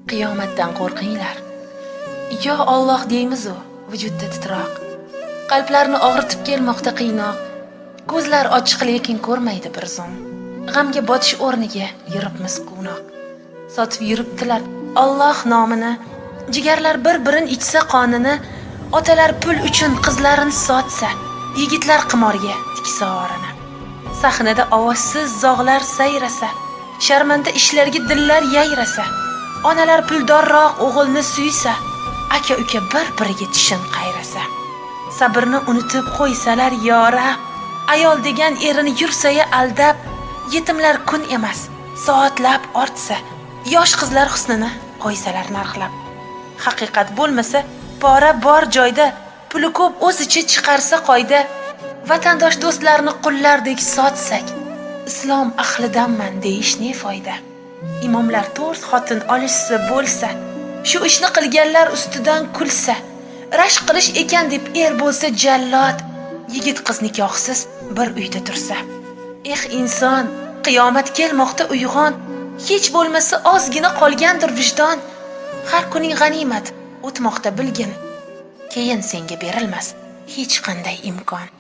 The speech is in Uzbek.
Qiyomatdan qo'rqinglar. Yo Alloh deymiz-u, vujudda titroq. Qalblarni og'ritib kelmoqda qiynoq. Ko'zlar ochiq lekin ko'rmaydi bir zum. G'amga botish o'rniga yuribmiz quvnoq. Sotib yuribdilar Alloh nomini. Jigarlar bir-birin ichsa qonini, otalar pul uchun qizlarini sotsa, yigitlar qimorga tiksa orini. Sahnada ovozsiz zog'lar sayrasa, sharmanda ishlarga dillar yayrasa, onalar puldorroq o'g'ilni suysa, aka-uka bir-biriga tishin qayrasa, sabrni unutib qo'ysalar yora, ayol degan erini yursaya aldab, yetimlar kun emas, soatlab ortsa, yosh qizlar husnini qo'ysalar narxlab. Haqiqat bo'lmasa, pora bor joyda, puli ko'p o'zicha chiqarsa qoida, vatandosh do'stlarni qullardek sotsak, islom ahlidanman deyish ne foyda? Imomlar 4 xotin olishsa bo'lsa, shu ishni qilganlar ustidan kulsa, rashk qilish ekan deb er bo'lsa jallod, yigit qiz nikohsiz bir uyda tursa. Inson, qiyomat kelmoqda uyg'on, hech bo'lmasa ozgina qolgandir vijdon. Har kuning g'animat o'tmoqda bilgin, keyin senga berilmas hech qanday imkon.